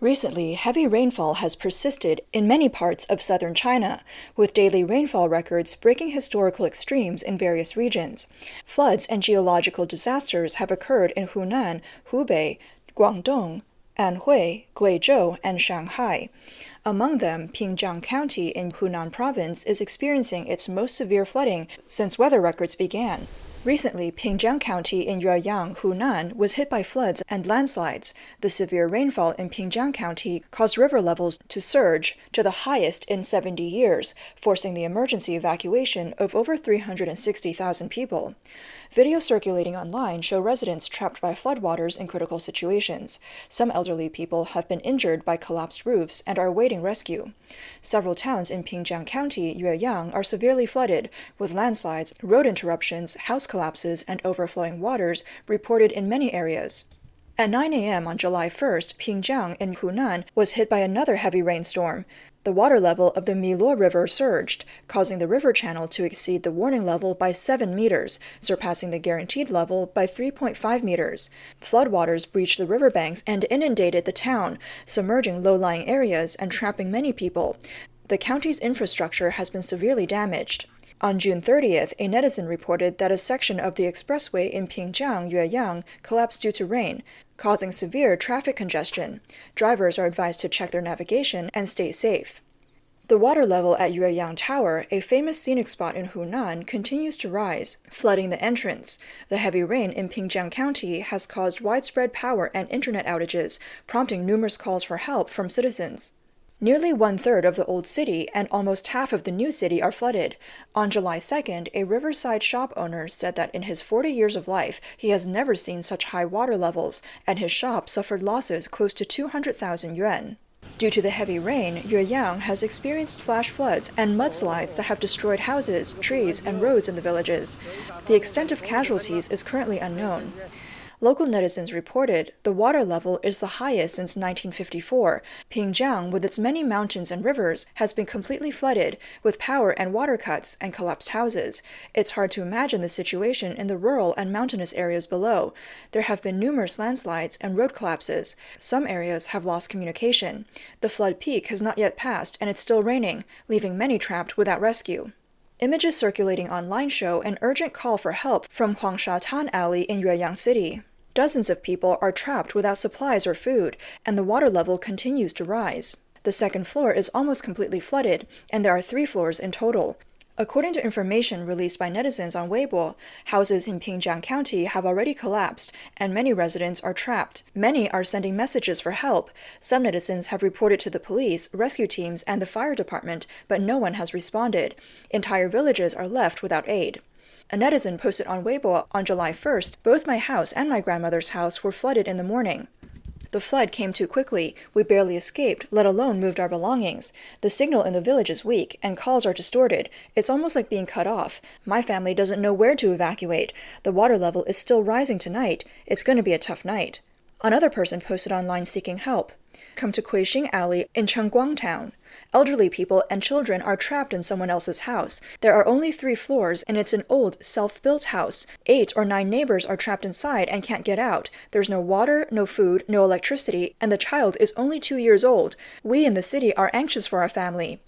Recently, heavy rainfall has persisted in many parts of southern China, with daily rainfall records breaking historical extremes in various regions. Floods and geological disasters have occurred in Hunan, Hubei, Guangdong, Anhui, Guizhou, and Shanghai. Among them, Pingjiang County in Hunan Province is experiencing its most severe flooding since weather records began. Recently, Pingjiang County in Yueyang, Hunan, was hit by floods and landslides. The severe rainfall in Pingjiang County caused river levels to surge to the highest in 70 years, forcing the emergency evacuation of over 360,000 people. Videos circulating online show residents trapped by floodwaters in critical situations. Some elderly people have been injured by collapsed roofs and are awaiting rescue. Several towns in Pingjiang County, Yueyang, are severely flooded, with landslides, road interruptions, house collapses, and overflowing waters reported in many areas. At 9 a.m. on July 1st, Pingjiang in Hunan was hit by another heavy rainstorm. The water level of the Miluo River surged, causing the river channel to exceed the warning level by 7 meters, surpassing the guaranteed level by 3.5 meters. Floodwaters breached the riverbanks and inundated the town, submerging low-lying areas and trapping many people. The county's infrastructure has been severely damaged. On June 30th, a netizen reported that a section of the expressway in Pingjiang, Yueyang, collapsed due to rain, causing severe traffic congestion. Drivers are advised to check their navigation and stay safe. The water level at Yueyang Tower, a famous scenic spot in Hunan, continues to rise, flooding the entrance. The heavy rain in Pingjiang County has caused widespread power and internet outages, prompting numerous calls for help from citizens. Nearly one-third of the old city and almost half of the new city are flooded. On July 2nd, a riverside shop owner said that in his 40 years of life, he has never seen such high water levels, and his shop suffered losses close to 200,000 yuan. Due to the heavy rain, Yueyang has experienced flash floods and mudslides that have destroyed houses, trees, and roads in the villages. The extent of casualties is currently unknown. Local netizens reported the water level is the highest since 1954. Pingjiang, with its many mountains and rivers, has been completely flooded, with power and water cuts and collapsed houses. It's hard to imagine the situation in the rural and mountainous areas below. There have been numerous landslides and road collapses. Some areas have lost communication. The flood peak has not yet passed, and it's still raining, leaving many trapped without rescue. Images circulating online show an urgent call for help from Huangsha Alley in Yueyang City. Dozens of people are trapped without supplies or food, and the water level continues to rise. The second floor is almost completely flooded, and there are 3 floors in total. According to information released by netizens on Weibo, houses in Pingjiang County have already collapsed, and many residents are trapped. Many are sending messages for help. Some netizens have reported to the police, rescue teams, and the fire department, but no one has responded. Entire villages are left without aid. A netizen posted on Weibo on July 1st, "Both my house and my grandmother's house were flooded in the morning. The flood came too quickly. We barely escaped, let alone moved our belongings. The signal in the village is weak, and calls are distorted. It's almost like being cut off. My family doesn't know where to evacuate. The water level is still rising tonight. It's going to be a tough night." Another person posted online seeking help. "Come to Kuixing Alley in Chengguang Town. Elderly people and children are trapped in someone else's house. There are only 3 floors, and it's an old, self-built house. 8 or 9 neighbors are trapped inside and can't get out. There's no water, no food, no electricity, and the child is only 2 years old. We in the city are anxious for our family."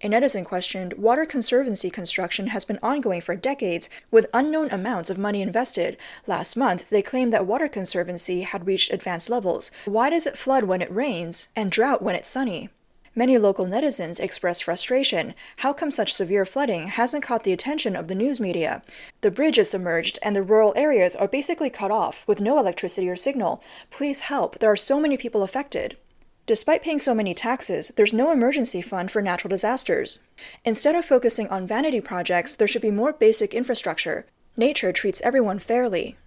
A netizen questioned, "Water conservancy construction has been ongoing for decades, with unknown amounts of money invested. Last month, they claimed that water conservancy had reached advanced levels. Why does it flood when it rains and drought when it's sunny?" Many local netizens expressed frustration. How come such severe flooding hasn't caught the attention of the news media? The bridge is submerged, and the rural areas are basically cut off, with no electricity or signal. Please help, there are so many people affected. Despite paying so many taxes, there's no emergency fund for natural disasters. Instead of focusing on vanity projects, there should be more basic infrastructure. Nature treats everyone fairly.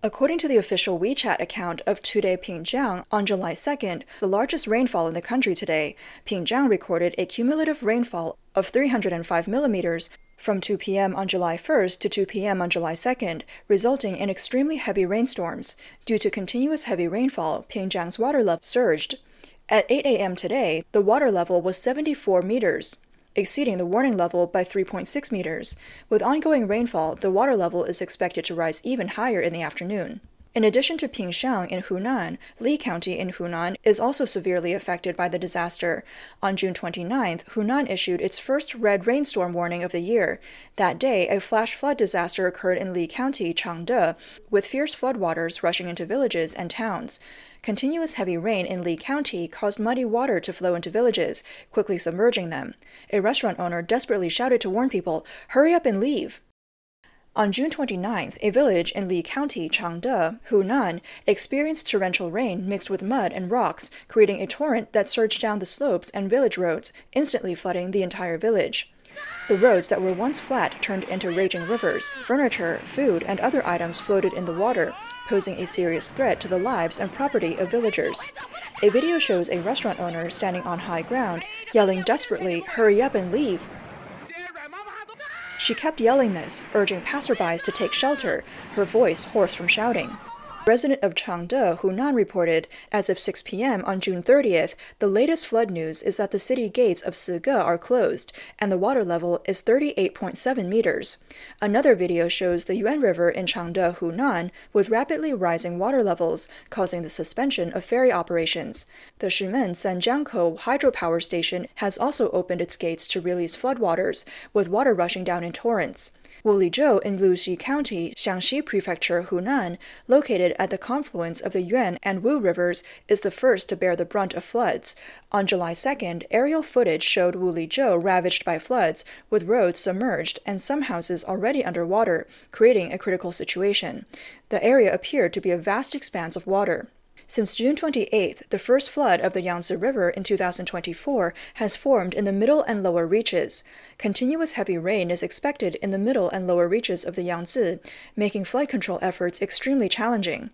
According to the official WeChat account of Today Pingjiang, on July 2nd, the largest rainfall in the country today, Pingjiang recorded a cumulative rainfall of 305 millimeters from 2 p.m. on July 1st to 2 p.m. on July 2nd, resulting in extremely heavy rainstorms. Due to continuous heavy rainfall, Pingjiang's water level surged. At 8 a.m. today, the water level was 74 meters, exceeding the warning level by 3.6 meters. With ongoing rainfall, the water level is expected to rise even higher in the afternoon. In addition to Pingshan in Hunan, Li County in Hunan is also severely affected by the disaster. On June 29th, Hunan issued its first red rainstorm warning of the year. That day, a flash flood disaster occurred in Li County, Changde, with fierce floodwaters rushing into villages and towns. Continuous heavy rain in Li County caused muddy water to flow into villages, quickly submerging them. A restaurant owner desperately shouted to warn people, "Hurry up and leave!" On June 29th, a village in Li County, Changde, Hunan, experienced torrential rain mixed with mud and rocks, creating a torrent that surged down the slopes and village roads, instantly flooding the entire village. The roads that were once flat turned into raging rivers. Furniture, food, and other items floated in the water, posing a serious threat to the lives and property of villagers. A video shows a restaurant owner standing on high ground, yelling desperately, "Hurry up and leave!" She kept yelling this, urging passerbys to take shelter, her voice hoarse from shouting. A resident of Changde, Hunan, reported, as of 6 p.m. on June 30th, the latest flood news is that the city gates of Sige are closed, and the water level is 38.7 meters. Another video shows the Yangtze River in Changde, Hunan, with rapidly rising water levels, causing the suspension of ferry operations. The Shimen Sanjiangkou hydropower station has also opened its gates to release floodwaters, with water rushing down in torrents. Wulijou in Luxi County, Shaanxi Prefecture, Hunan, located at the confluence of the Yuan and Wu rivers, is the first to bear the brunt of floods. On July 2nd, aerial footage showed Wulijou ravaged by floods, with roads submerged and some houses already underwater, creating a critical situation. The area appeared to be a vast expanse of water. Since June 28th, the first flood of the Yangtze River in 2024 has formed in the middle and lower reaches. Continuous heavy rain is expected in the middle and lower reaches of the Yangtze, making flood control efforts extremely challenging.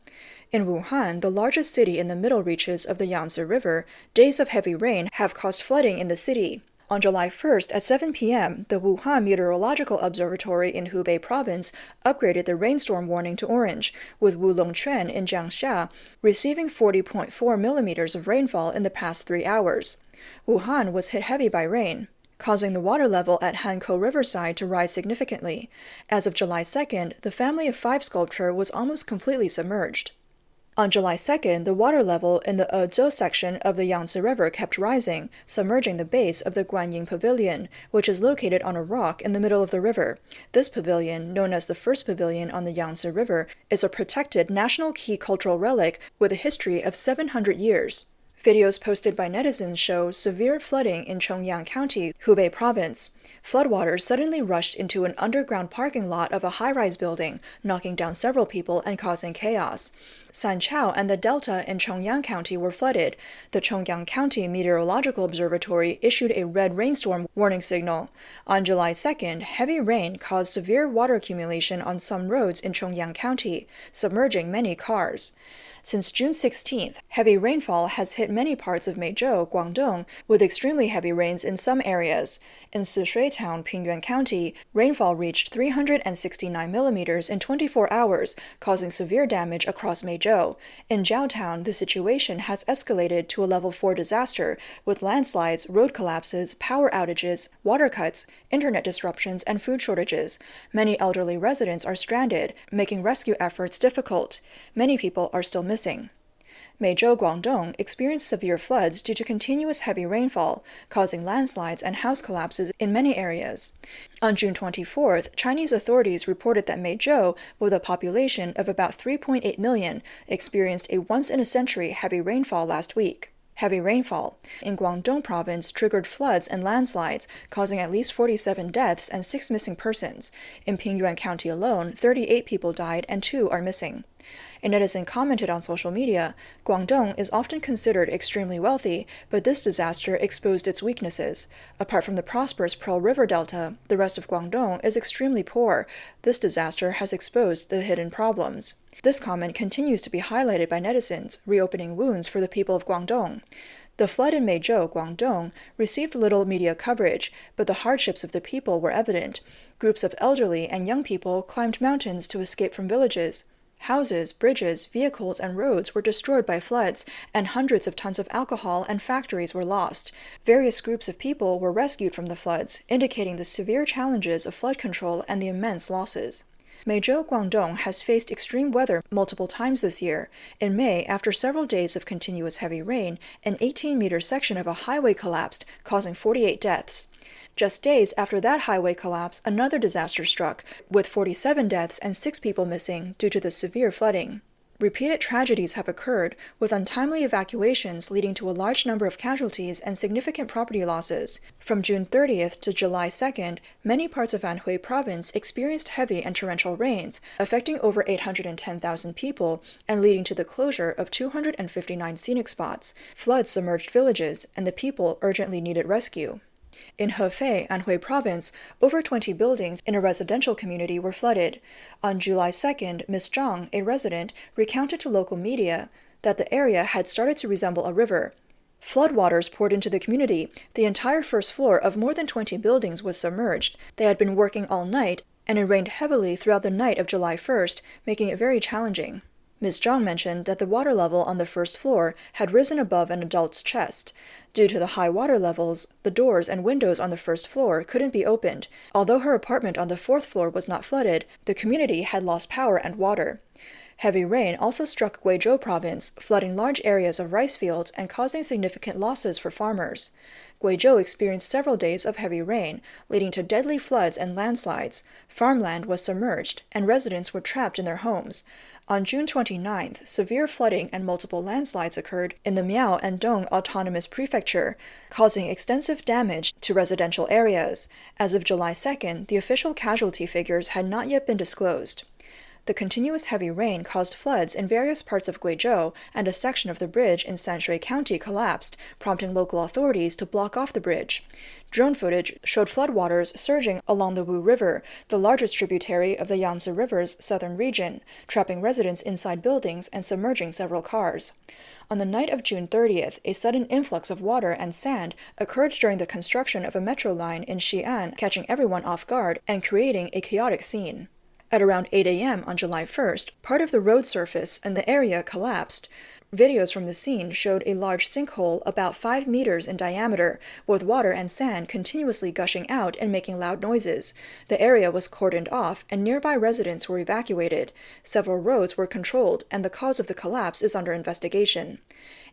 In Wuhan, the largest city in the middle reaches of the Yangtze River, days of heavy rain have caused flooding in the city. On July 1st at 7 p.m., the Wuhan Meteorological Observatory in Hubei province upgraded the rainstorm warning to orange, with Wulongquan in Jiangxia receiving 40.4 millimeters of rainfall in the past 3 hours. Wuhan was hit heavy by rain, causing the water level at Hankou Riverside to rise significantly. As of July 2nd, the Family of Five sculpture was almost completely submerged. On July 2nd, the water level in the Ezhou section of the Yangtze River kept rising, submerging the base of the Guanyin Pavilion, which is located on a rock in the middle of the river. This pavilion, known as the first pavilion on the Yangtze River, is a protected national key cultural relic with a history of 700 years. Videos posted by netizens show severe flooding in Chongyang County, Hubei province. Floodwaters suddenly rushed into an underground parking lot of a high-rise building, knocking down several people and causing chaos. Sanqiao and the Delta in Chongyang County were flooded. The Chongyang County Meteorological Observatory issued a red rainstorm warning signal. On July 2nd, heavy rain caused severe water accumulation on some roads in Chongyang County, submerging many cars. Since June 16th, heavy rainfall has hit many parts of Meizhou, Guangdong, with extremely heavy rains in some areas. In Sishui Town, Pingyuan County, rainfall reached 369 millimeters in 24 hours, causing severe damage across Meizhou. In Jiaotown, the situation has escalated to a level 4 disaster, with landslides, road collapses, power outages, water cuts, internet disruptions, and food shortages. Many elderly residents are stranded, making rescue efforts difficult. Many people are still missing. Meizhou, Guangdong experienced severe floods due to continuous heavy rainfall, causing landslides and house collapses in many areas. On June 24th, Chinese authorities reported that Meizhou, with a population of about 3.8 million, experienced a once-in-a-century heavy rainfall last week. Heavy rainfall in Guangdong province triggered floods and landslides, causing at least 47 deaths and 6 missing persons. In Pingyuan County alone, 38 people died and 2 are missing. A netizen commented on social media, "Guangdong is often considered extremely wealthy, but this disaster exposed its weaknesses. Apart from the prosperous Pearl River Delta, the rest of Guangdong is extremely poor. This disaster has exposed the hidden problems." This comment continues to be highlighted by netizens, reopening wounds for the people of Guangdong. The flood in Meizhou, Guangdong, received little media coverage, but the hardships of the people were evident. Groups of elderly and young people climbed mountains to escape from villages. Houses, bridges, vehicles, and roads were destroyed by floods, and hundreds of tons of alcohol and factories were lost. Various groups of people were rescued from the floods, indicating the severe challenges of flood control and the immense losses. Meizhou, Guangdong has faced extreme weather multiple times this year. In May, after several days of continuous heavy rain, an 18-meter section of a highway collapsed, causing 48 deaths. Just days after that highway collapse, another disaster struck, with 47 deaths and 6 people missing due to the severe flooding. Repeated tragedies have occurred, with untimely evacuations leading to a large number of casualties and significant property losses. From June 30th to July 2nd, many parts of Anhui province experienced heavy and torrential rains, affecting over 810,000 people and leading to the closure of 259 scenic spots. Floods submerged villages, and the people urgently needed rescue. In Hefei, Anhui province, over 20 buildings in a residential community were flooded. On July 2nd, Ms. Zhang, a resident, recounted to local media that the area had started to resemble a river. Floodwaters poured into the community. The entire first floor of more than 20 buildings was submerged. They had been working all night, and it rained heavily throughout the night of July 1st, making it very challenging. Ms. Zhang mentioned that the water level on the first floor had risen above an adult's chest. Due to the high water levels, the doors and windows on the first floor couldn't be opened. Although her apartment on the fourth floor was not flooded, the community had lost power and water. Heavy rain also struck Guizhou province, flooding large areas of rice fields and causing significant losses for farmers. Guizhou experienced several days of heavy rain, leading to deadly floods and landslides. Farmland was submerged, and residents were trapped in their homes. On June 29th, severe flooding and multiple landslides occurred in the Miao and Dong Autonomous Prefecture, causing extensive damage to residential areas. As of July 2nd, the official casualty figures had not yet been disclosed. The continuous heavy rain caused floods in various parts of Guizhou, and a section of the bridge in Sanshui County collapsed, prompting local authorities to block off the bridge. Drone footage showed floodwaters surging along the Wu River, the largest tributary of the Yangtze River's southern region, trapping residents inside buildings and submerging several cars. On the night of June 30th, a sudden influx of water and sand occurred during the construction of a metro line in Xi'an, catching everyone off guard and creating a chaotic scene. At around 8 a.m. on July 1st, part of the road surface in the area collapsed. Videos from the scene showed a large sinkhole about 5 meters in diameter, with water and sand continuously gushing out and making loud noises. The area was cordoned off, and nearby residents were evacuated. Several roads were controlled, and the cause of the collapse is under investigation.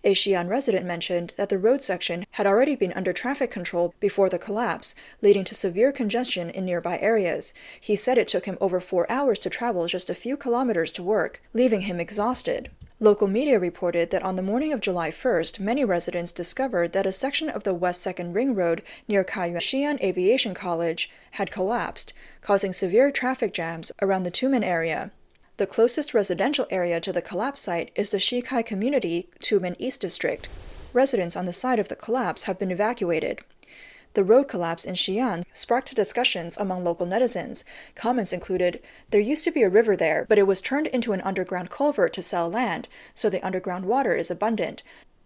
A Xi'an resident mentioned that the road section had already been under traffic control before the collapse, leading to severe congestion in nearby areas. He said it took him over 4 hours to travel just a few kilometers to work, leaving him exhausted. Local media reported that on the morning of July 1st, many residents discovered that a section of the West 2nd Ring Road near Kaiyuan Xi'an Aviation College had collapsed, causing severe traffic jams around the Tumen area. The closest residential area to the collapse site is the Shikai Community, Tumen East District. Residents on the site of the collapse have been evacuated. The road collapse in Xi'an sparked discussions among local netizens. Comments included, "There used to be a river there, but it was turned into an underground culvert to sell land, so the underground water is abundant.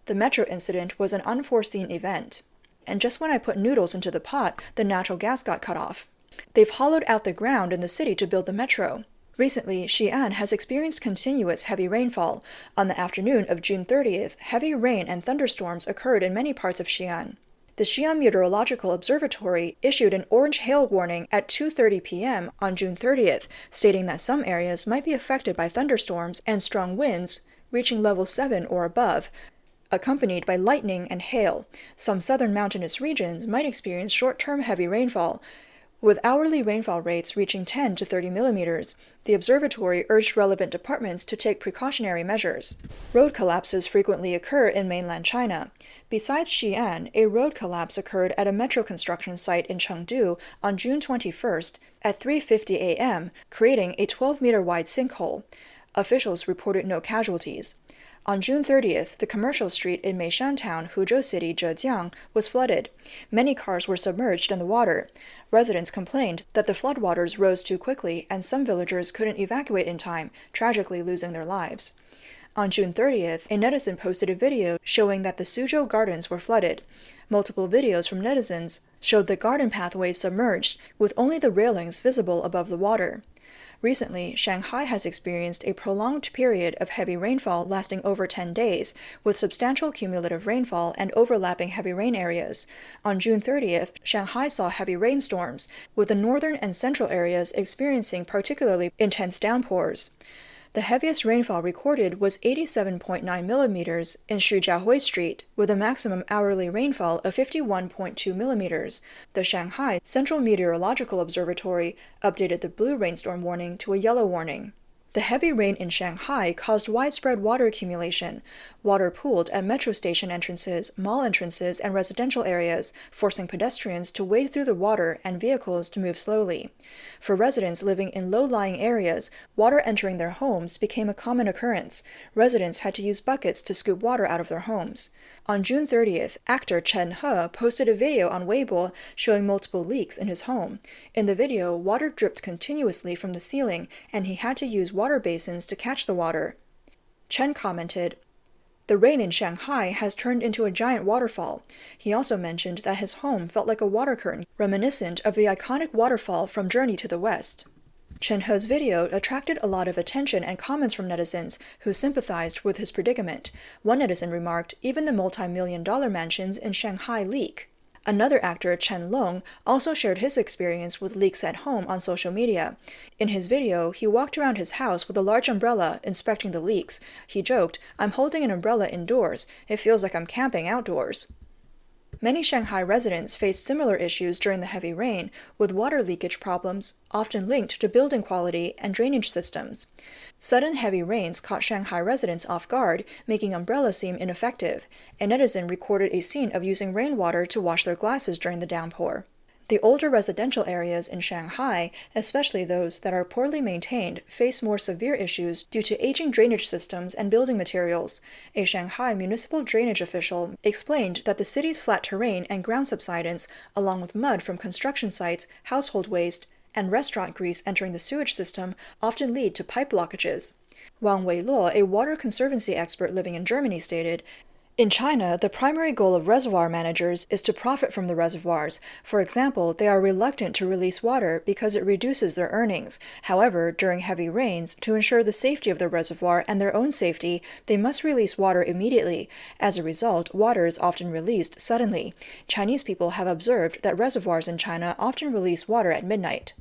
The metro incident was an unforeseen event. And just when I put noodles into the pot, the natural gas got cut off. They've hollowed out the ground in the city to build the metro." Recently, Xi'an has experienced continuous heavy rainfall. On the afternoon of June 30th, heavy rain and thunderstorms occurred in many parts of Xi'an. The Xi'an Meteorological Observatory issued an orange hail warning at 2:30 p.m. on June 30th, stating that some areas might be affected by thunderstorms and strong winds reaching level 7 or above, accompanied by lightning and hail. Some southern mountainous regions might experience short-term heavy rainfall, with hourly rainfall rates reaching 10 to 30 millimeters. The observatory urged relevant departments to take precautionary measures. Road collapses frequently occur in mainland China. Besides Xi'an, a road collapse occurred at a metro construction site in Chengdu on June 21st at 3:50 a.m., creating a 12-meter-wide sinkhole. Officials reported no casualties. On June 30th, the commercial street in Meishan Town, Huzhou City, Zhejiang, was flooded. Many cars were submerged in the water. Residents complained that the floodwaters rose too quickly and some villagers couldn't evacuate in time, tragically losing their lives. On June 30th, a netizen posted a video showing that the Suzhou gardens were flooded. Multiple videos from netizens showed the garden pathways submerged, with only the railings visible above the water. Recently, Shanghai has experienced a prolonged period of heavy rainfall lasting over 10 days, with substantial cumulative rainfall and overlapping heavy rain areas. On June 30th, Shanghai saw heavy rainstorms, with the northern and central areas experiencing particularly intense downpours. The heaviest rainfall recorded was 87.9 millimeters in Xujiahui Street, with a maximum hourly rainfall of 51.2 millimeters. The Shanghai Central Meteorological Observatory updated the blue rainstorm warning to a yellow warning. The heavy rain in Shanghai caused widespread water accumulation. Water pooled at metro station entrances, mall entrances, and residential areas, forcing pedestrians to wade through the water and vehicles to move slowly. For residents living in low-lying areas, water entering their homes became a common occurrence. Residents had to use buckets to scoop water out of their homes. On June 30th, actor Chen He posted a video on Weibo showing multiple leaks in his home. In the video, water dripped continuously from the ceiling, and he had to use water basins to catch the water. Chen commented, "The rain in Shanghai has turned into a giant waterfall." He also mentioned that his home felt like a water curtain, reminiscent of the iconic waterfall from Journey to the West. Chen He's video attracted a lot of attention and comments from netizens who sympathized with his predicament. One netizen remarked, "Even the multi-million-dollar mansions in Shanghai leak." Another actor, Chen Long, also shared his experience with leaks at home on social media. In his video, he walked around his house with a large umbrella, inspecting the leaks. He joked, "I'm holding an umbrella indoors. It feels like I'm camping outdoors." Many Shanghai residents faced similar issues during the heavy rain, with water leakage problems often linked to building quality and drainage systems. Sudden heavy rains caught Shanghai residents off guard, making umbrellas seem ineffective. A netizen recorded a scene of using rainwater to wash their glasses during the downpour. The older residential areas in Shanghai, especially those that are poorly maintained, face more severe issues due to aging drainage systems and building materials. A Shanghai municipal drainage official explained that the city's flat terrain and ground subsidence, along with mud from construction sites, household waste, and restaurant grease entering the sewage system, often lead to pipe blockages. Wang Weiluo, a water conservancy expert living in Germany, stated, "In China, the primary goal of reservoir managers is to profit from the reservoirs. For example, they are reluctant to release water because it reduces their earnings. However, during heavy rains, to ensure the safety of the reservoir and their own safety, they must release water immediately. As a result, water is often released suddenly. Chinese people have observed that reservoirs in China often release water at midnight."